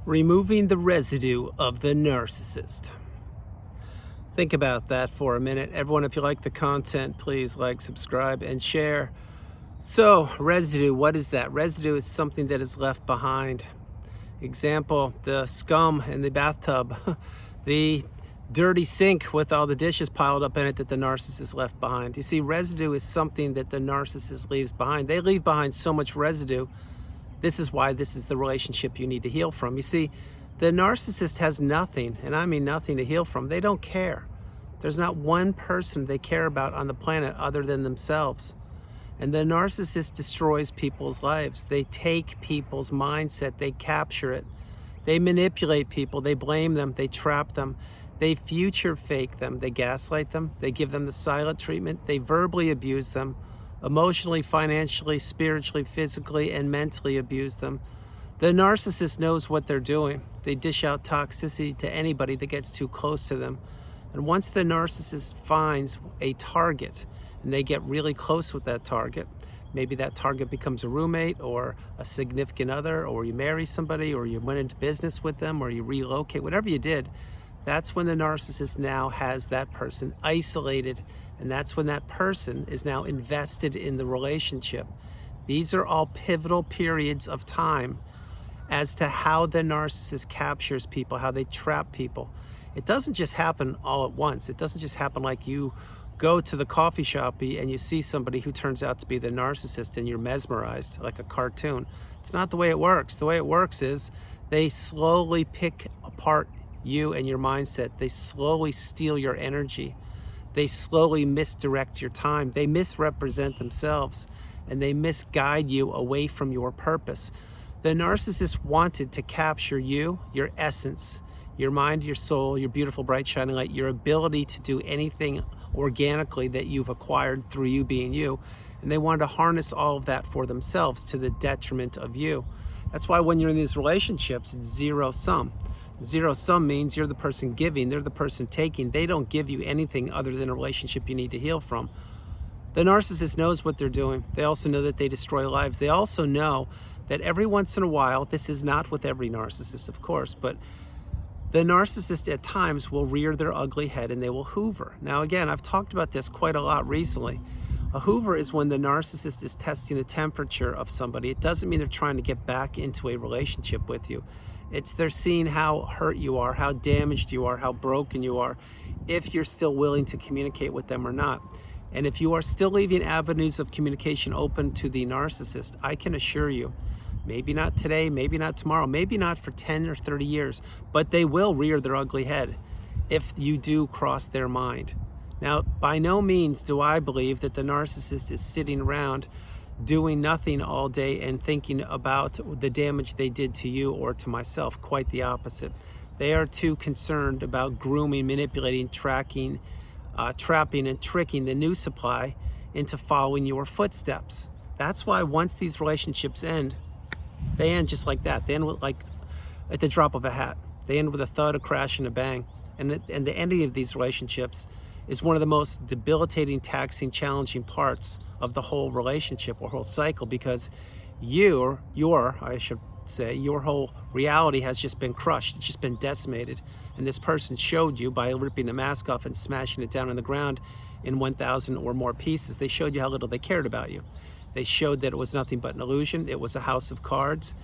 Removing the residue of the narcissist. Think about that for a minute. Everyone, if you like the content, please like, subscribe, and share. So, residue, what is that? Residue is something that is left behind. Example, the scum in the bathtub, the dirty sink with all the dishes piled up in it that the narcissist left behind. You see, residue is something that the narcissist leaves behind. They leave behind so much residue. This is why this is the relationship you need to heal from. You see, the narcissist has nothing, and I mean nothing to heal from. They don't care. There's not one person they care about on the planet other than themselves. And the narcissist destroys people's lives. They take people's mindset, they capture it. They manipulate people, they blame them, they trap them. They future fake them, they gaslight them, they give them the silent treatment, they verbally abuse them, emotionally, financially, spiritually, physically, and mentally abuse them. The narcissist knows what they're doing. They dish out toxicity to anybody that gets too close to them. And once the narcissist finds a target and they get really close with that target, maybe that target becomes a roommate or a significant other, or you marry somebody, or you went into business with them, or you relocate, whatever you did, that's when the narcissist now has that person isolated, and that's when that person is now invested in the relationship. These are all pivotal periods of time as to how the narcissist captures people, how they trap people. It doesn't just happen all at once. It doesn't just happen like you go to the coffee shop and you see somebody who turns out to be the narcissist and you're mesmerized like a cartoon. It's not the way it works. The way it works is they slowly pick apart you and your mindset. They slowly steal your energy. They slowly misdirect your time. They misrepresent themselves, and they misguide you away from your purpose. The narcissist wanted to capture you, your essence, your mind, your soul, your beautiful, bright, shining light, your ability to do anything organically that you've acquired through you being you. And they wanted to harness all of that for themselves to the detriment of you. That's why when you're in these relationships, it's zero sum. Zero sum means you're the person giving, they're the person taking. They don't give you anything other than a relationship you need to heal from. The narcissist knows what they're doing. They also know that they destroy lives. They also know that every once in a while, this is not with every narcissist, of course, but the narcissist at times will rear their ugly head and they will hoover. Now again, I've talked about this quite a lot recently. A hoover is when the narcissist is testing the temperature of somebody. It doesn't mean they're trying to get back into a relationship with you. It's they're seeing how hurt you are, how damaged you are, how broken you are, if you're still willing to communicate with them or not. And if you are still leaving avenues of communication open to the narcissist, I can assure you, maybe not today, maybe not tomorrow, maybe not for 10 or 30 years, but they will rear their ugly head if you do cross their mind. Now, by no means do I believe that the narcissist is sitting around doing nothing all day and thinking about the damage they did to you or to myself. Quite the opposite. They are too concerned about grooming, manipulating, tracking, trapping, and tricking the new supply into following your footsteps. That's why once these relationships end, they end just like that. They end with, like at the drop of a hat. They end with a thud, a crash, and a bang. And the ending of these relationships is one of the most debilitating, taxing, challenging parts of the whole relationship or whole cycle, because your whole reality has just been crushed. It's just been decimated. And this person showed you by ripping the mask off and smashing it down on the ground in 1,000 or more pieces. They showed you how little they cared about you. They showed that it was nothing but an illusion. It was a house of cards,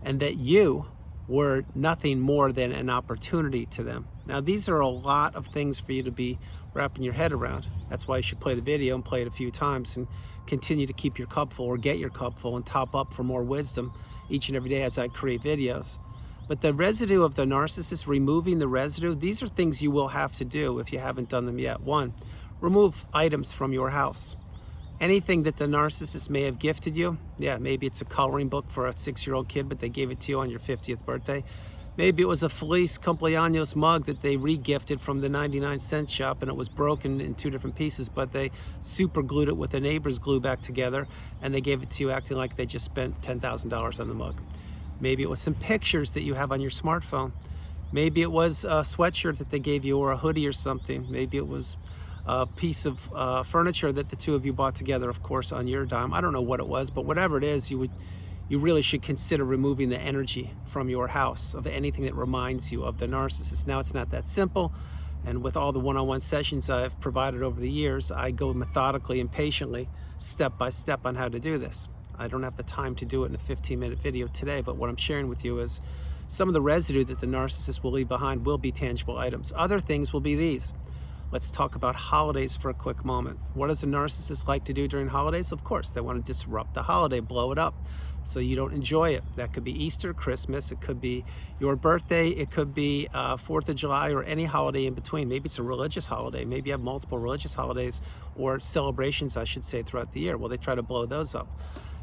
and that you were nothing more than an opportunity to them. Now, these are a lot of things for you to be wrapping your head around. That's why you should play the video and play it a few times and continue to keep your cup full, or get your cup full and top up for more wisdom each and every day as I create videos. But the residue of the narcissist, removing the residue, these are things you will have to do if you haven't done them yet. One, remove items from your house. Anything that the narcissist may have gifted you, yeah, maybe it's a coloring book for a 6-year-old kid, but they gave it to you on your 50th birthday. Maybe it was a Feliz Cumpleaños mug that they re-gifted from the 99-cent shop, and it was broken in 2 different pieces, but they super glued it with a neighbor's glue back together, and they gave it to you acting like they just spent $10,000 on the mug. Maybe it was some pictures that you have on your smartphone. Maybe it was a sweatshirt that they gave you, or a hoodie or something. Maybe it was a piece of furniture that the two of you bought together, of course, on your dime. I don't know what it was, but whatever it is, you really should consider removing the energy from your house of anything that reminds you of the narcissist. Now, it's not that simple. And with all the one-on-one sessions I've provided over the years, I go methodically and patiently, step by step, on how to do this. I don't have the time to do it in a 15-minute video today, but what I'm sharing with you is some of the residue that the narcissist will leave behind will be tangible items. Other things will be these. Let's talk about holidays for a quick moment. What does a narcissist like to do during holidays? Of course, they want to disrupt the holiday, blow it up, so you don't enjoy it. That could be Easter, Christmas, it could be your birthday, it could be 4th of July, or any holiday in between. Maybe it's a religious holiday. Maybe you have multiple religious holidays, or celebrations, I should say, throughout the year. Well, they try to blow those up.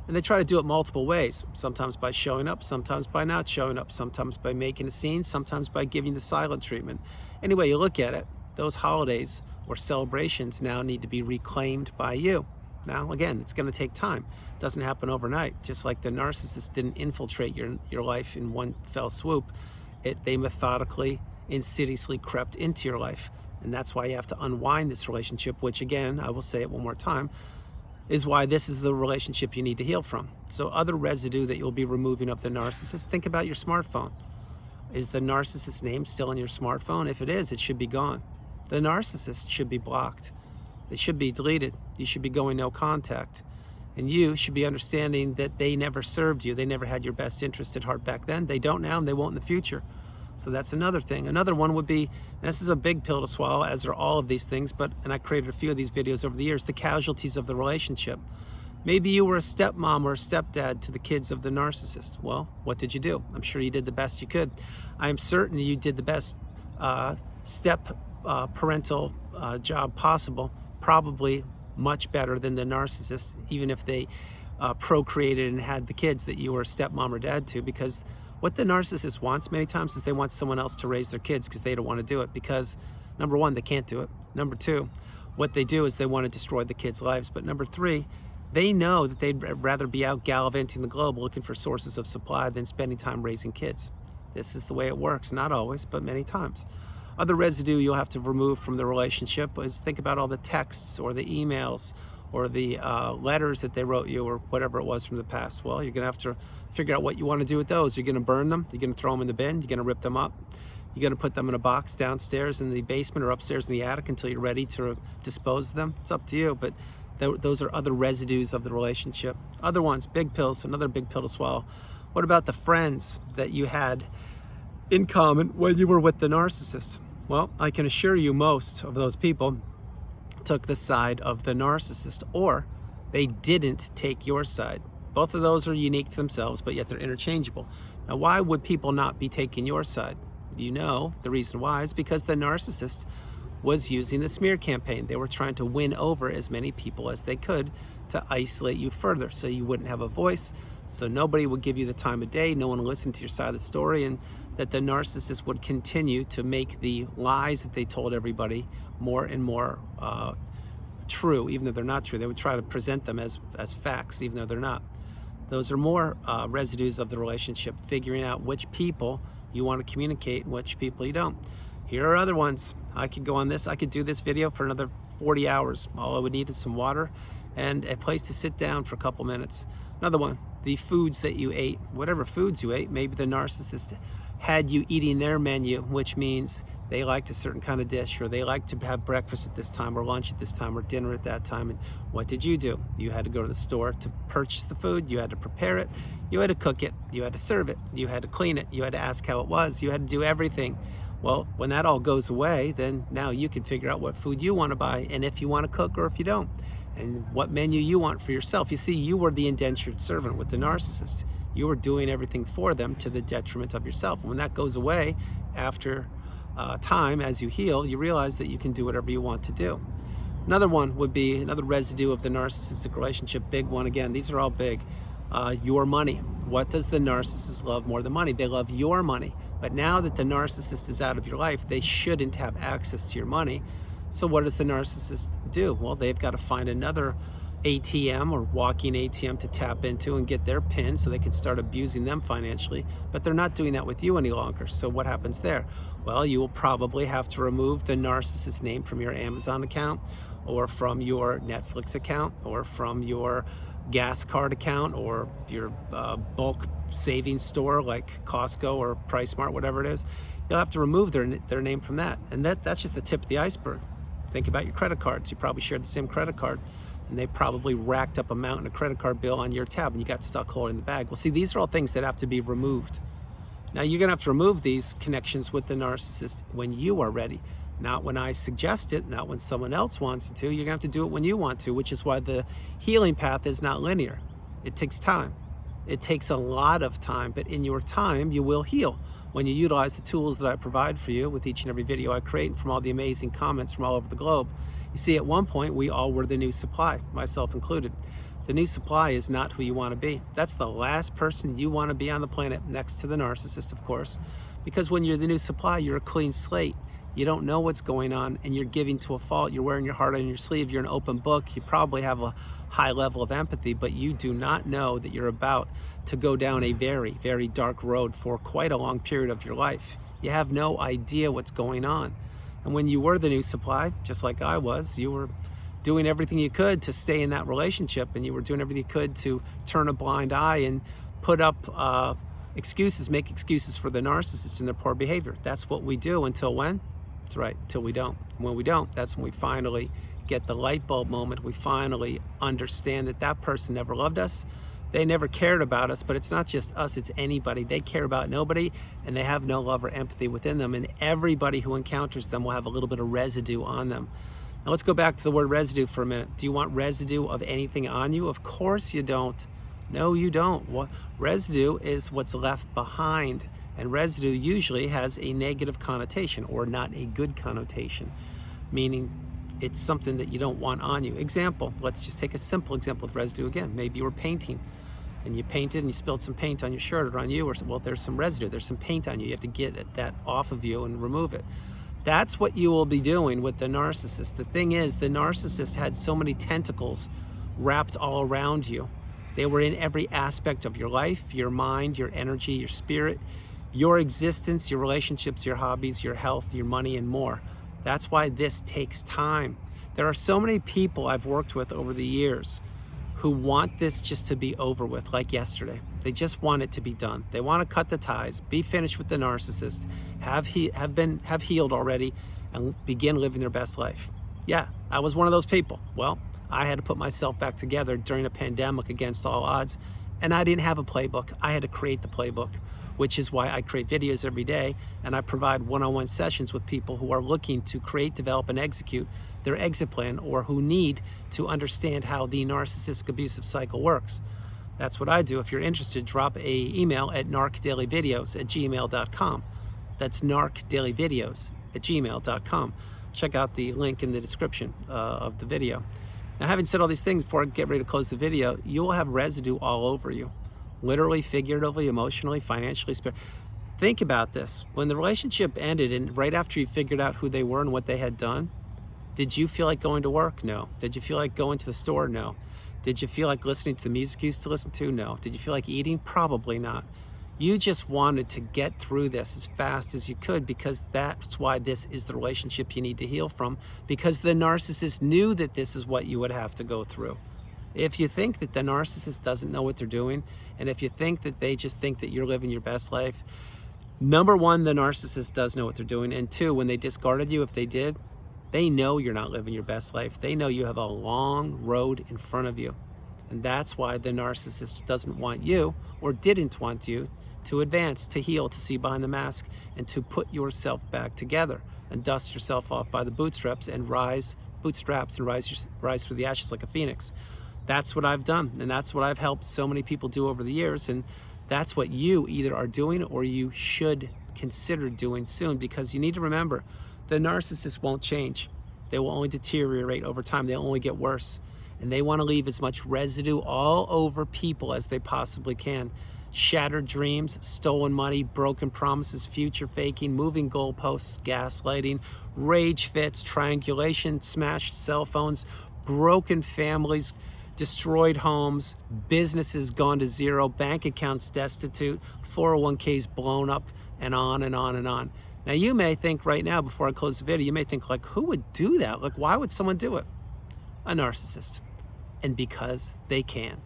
And they try to do it multiple ways, sometimes by showing up, sometimes by not showing up, sometimes by making a scene, sometimes by giving the silent treatment. Anyway, you look at it, those holidays or celebrations now need to be reclaimed by you. Now, again, it's going to take time. It doesn't happen overnight. Just like the narcissist didn't infiltrate your life in one fell swoop, they methodically, insidiously crept into your life. And that's why you have to unwind this relationship, which, again, I will say it one more time, is why this is the relationship you need to heal from. So other residue that you'll be removing of the narcissist, think about your smartphone. Is the narcissist name still in your smartphone? If it is, it should be gone. The narcissist should be blocked. They should be deleted. You should be going no contact. And you should be understanding that they never served you. They never had your best interest at heart back then. They don't now, and they won't in the future. So that's another thing. Another one would be, and this is a big pill to swallow, as are all of these things, and I created a few of these videos over the years, the casualties of the relationship. Maybe you were a stepmom or a stepdad to the kids of the narcissist. Well, what did you do? I'm sure you did the best you could. I am certain you did the best parental job possible, probably much better than the narcissist, even if they procreated and had the kids that you were a stepmom or dad to, because what the narcissist wants many times is they want someone else to raise their kids because they don't want to do it, because number one, they can't do it. Number two, what they do is they want to destroy the kids' lives. But number three, they know that they'd rather be out gallivanting the globe looking for sources of supply than spending time raising kids. This is the way it works, not always, but many times. Other residue you'll have to remove from the relationship is, think about all the texts or the emails or the letters that they wrote you or whatever it was from the past. Well, you're going to have to figure out what you want to do with those. You're going to burn them, you're going to throw them in the bin, you're going to rip them up, you're going to put them in a box downstairs in the basement or upstairs in the attic until you're ready to dispose of them. It's up to you, but those are other residues of the relationship. Other ones, big pills, another big pill to swallow. What about the friends that you had in common when you were with the narcissist? Well, I can assure you most of those people took the side of the narcissist, or they didn't take your side. Both of those are unique to themselves, but yet they're interchangeable. Now, why would people not be taking your side? You know, the reason why is because the narcissist was using the smear campaign. They were trying to win over as many people as they could to isolate you further, so you wouldn't have a voice, so nobody would give you the time of day, no one would listen to your side of the story, and that the narcissist would continue to make the lies that they told everybody more and more true, even though they're not true. They would try to present them as facts, even though they're not. Those are more residues of the relationship, figuring out which people you want to communicate and which people you don't. Here are other ones. I could go on this. I could do this video for another 40 hours. All I would need is some water and a place to sit down for a couple minutes. Another one, the foods that you ate. Whatever foods you ate, maybe the narcissist had you eating their menu, which means they liked a certain kind of dish, or they liked to have breakfast at this time, or lunch at this time, or dinner at that time. And what did you do? You had to go to the store to purchase the food, you had to prepare it, you had to cook it, you had to serve it, you had to clean it, you had to ask how it was, you had to do everything. Well, when that all goes away, then now you can figure out what food you want to buy, and if you want to cook or if you don't, and what menu you want for yourself. You see, you were the indentured servant with the narcissist. You were doing everything for them to the detriment of yourself. And when that goes away after time, as you heal, you realize that you can do whatever you want to do. Another one would be another residue of the narcissistic relationship, big one again. These are all big. Your money. What does the narcissist love more than money? They love your money. But now that the narcissist is out of your life, they shouldn't have access to your money. So what does the narcissist do? Well, they've got to find another ATM or walking ATM to tap into and get their PIN so they can start abusing them financially. But they're not doing that with you any longer. So what happens there? Well, you will probably have to remove the narcissist name from your Amazon account, or from your Netflix account, or from your gas card account or your bulk savings store like Costco or PriceSmart, whatever it is, you'll have to remove their name from that. And that's just the tip of the iceberg. Think about your credit cards. You probably shared the same credit card, and they probably racked up a mountain of credit card bill on your tab, and you got stuck holding the bag. Well, see, these are all things that have to be removed. Now, you're gonna have to remove these connections with the narcissist when you are ready, not when I suggest it, not when someone else wants you to. You're gonna have to do it when you want to, which is why the healing path is not linear. It takes time. It takes a lot of time, but in your time, you will heal when you utilize the tools that I provide for you with each and every video I create, and from all the amazing comments from all over the globe. You see, at one point, we all were the new supply, myself included. The new supply is not who you want to be. That's the last person you want to be on the planet, next to the narcissist, of course, because when you're the new supply, you're a clean slate. You don't know what's going on, and you're giving to a fault. You're wearing your heart on your sleeve. You're an open book. You probably have a high level of empathy, but you do not know that you're about to go down a very, very dark road for quite a long period of your life. You have no idea what's going on. And when you were the new supply, just like I was, you were doing everything you could to stay in that relationship, and you were doing everything you could to turn a blind eye and put up excuses, make excuses for the narcissist and their poor behavior. That's what we do until when? That's right, until we don't. When we don't, that's when we finally get the light bulb moment. We finally understand that that person never loved us. They never cared about us, but it's not just us, it's anybody. They care about nobody, and they have no love or empathy within them, and everybody who encounters them will have a little bit of residue on them. Now let's go back to the word residue for a minute. Do you want residue of anything on you? Of course you don't. No, you don't. Residue is what's left behind, and residue usually has a negative connotation or not a good connotation, meaning it's something that you don't want on you. Example, let's just take a simple example with residue again. Maybe you were painting and you painted and you spilled some paint on your shirt or on you, or well, there's some residue, there's some paint on you. You have to get that off of you and remove it. That's what you will be doing with the narcissist. The thing is, the narcissist had so many tentacles wrapped all around you. They were in every aspect of your life, your mind, your energy, your spirit, your existence, your relationships, your hobbies, your health, your money, and more. That's why this takes time. There are so many people I've worked with over the years who want this just to be over with, like yesterday. They just want it to be done. They want to cut the ties, be finished with the narcissist, have healed already, and begin living their best life. Yeah, I was one of those people. Well, I had to put myself back together during a pandemic against all odds, and I didn't have a playbook. I had to create the playbook, which is why I create videos every day, and I provide one-on-one sessions with people who are looking to create, develop, and execute their exit plan, or who need to understand how the narcissistic abusive cycle works. That's what I do. If you're interested, drop a email at narcdailyvideos@gmail.com. That's narcdailyvideos@gmail.com. Check out the link in the description of the video. Now, having said all these things, before I get ready to close the video, you will have residue all over you. Literally, figuratively, emotionally, financially, think about this. When the relationship ended and right after you figured out who they were and what they had done, did you feel like going to work? No. Did you feel like going to the store? No. Did you feel like listening to the music you used to listen to? No. Did you feel like eating? Probably not. You just wanted to get through this as fast as you could, because that's why this is the relationship you need to heal from, because the narcissist knew that this is what you would have to go through. If you think that the narcissist doesn't know what they're doing, and if you think that they just think that you're living your best life, number one, the narcissist does know what they're doing. And two, when they discarded you, if they did, they know you're not living your best life. They know you have a long road in front of you. And that's why the narcissist doesn't want you, or didn't want you, to advance, to heal, to see behind the mask, and to put yourself back together and dust yourself off by the bootstraps and rise through the ashes like a phoenix. That's what I've done, and that's what I've helped so many people do over the years, and that's what you either are doing or you should consider doing soon, because you need to remember, the narcissist won't change. They will only deteriorate over time. They'll only get worse, and they want to leave as much residue all over people as they possibly can. Shattered dreams, stolen money, broken promises, future faking, moving goalposts, gaslighting, rage fits, triangulation, smashed cell phones, broken families, destroyed homes, businesses gone to zero, bank accounts destitute, 401ks blown up, and on and on and on. Now, you may think right now, before I close the video, you may think, like, who would do that? Like, why would someone do it? A narcissist. And because they can.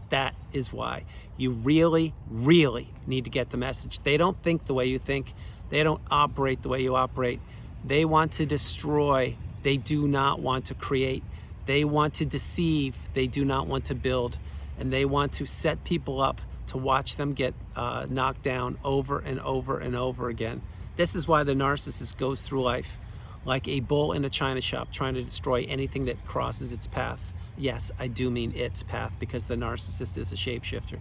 That is why you really, really need to get the message. They don't think the way you think. They don't operate the way you operate. They want to destroy. They do not want to create. They want to deceive. They do not want to build. And they want to set people up to watch them get knocked down over and over and over again. This is why the narcissist goes through life like a bull in a china shop, trying to destroy anything that crosses its path. Yes, I do mean its path, because the narcissist is a shapeshifter.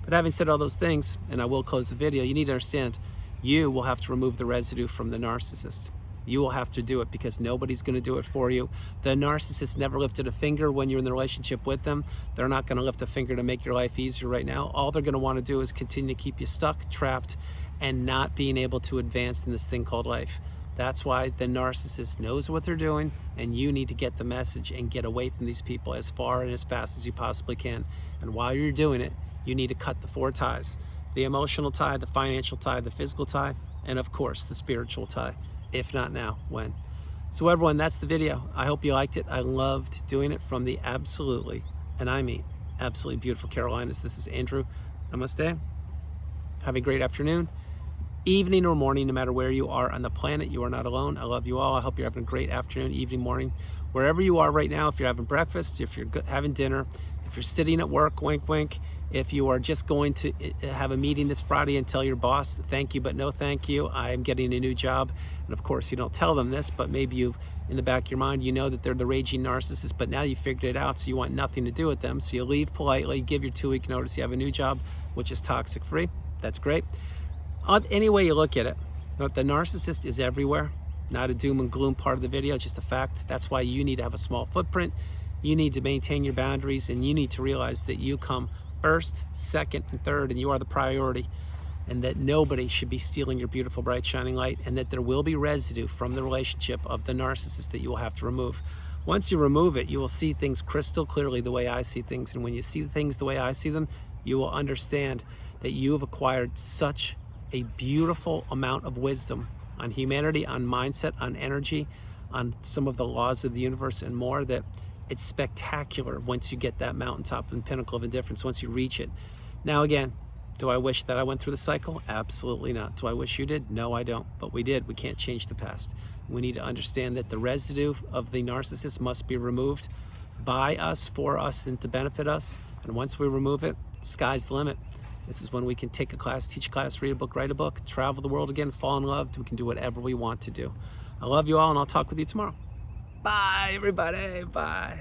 But having said all those things, and I will close the video, you need to understand, you will have to remove the residue from the narcissist. You will have to do it, because nobody's going to do it for you. The narcissist never lifted a finger when you're in the relationship with them. They're not going to lift a finger to make your life easier right now. All they're going to want to do is continue to keep you stuck, trapped, and not being able to advance in this thing called life. That's why the narcissist knows what they're doing, and you need to get the message and get away from these people as far and as fast as you possibly can. And while you're doing it, you need to cut the 4 ties: the emotional tie, the financial tie, the physical tie, and of course the spiritual tie. If not now, when? So everyone, that's the video. I hope you liked it. I loved doing it from the absolutely, and I mean absolutely beautiful Carolinas. This is Andrew. Namaste. Have a great afternoon, evening, or morning, no matter where you are on the planet. You are not alone. I love you all. I hope you're having a great afternoon, evening, morning, wherever you are right now. If you're having breakfast, if you're having dinner, if you're sitting at work, wink, wink. If you are just going to have a meeting this Friday and tell your boss, thank you, but no thank you, I am getting a new job. And of course, you don't tell them this, but maybe you, in the back of your mind, you know that they're the raging narcissist, but now you figured it out, so you want nothing to do with them. So you leave politely, give your 2-week notice, you have a new job, which is toxic free. That's great. Any way you look at it, the narcissist is everywhere. Not a doom and gloom part of the video, just a fact. That's why you need to have a small footprint. You need to maintain your boundaries, and you need to realize that you come first, second, and third, and you are the priority, and that nobody should be stealing your beautiful, bright, shining light, and that there will be residue from the relationship of the narcissist that you will have to remove. Once you remove it, you will see things crystal clearly the way I see things, and when you see things the way I see them, you will understand that you have acquired such a beautiful amount of wisdom on humanity, on mindset, on energy, on some of the laws of the universe and more, that it's spectacular once you get that mountaintop and pinnacle of indifference, once you reach it. Now again, do I wish that I went through the cycle? Absolutely not. Do I wish you did? No, I don't. But we did. We can't change the past. We need to understand that the residue of the narcissist must be removed by us, for us, and to benefit us. And once we remove it, sky's the limit. This is when we can take a class, teach a class, read a book, write a book, travel the world again, fall in love. We can do whatever we want to do. I love you all, and I'll talk with you tomorrow. Bye, everybody. Bye.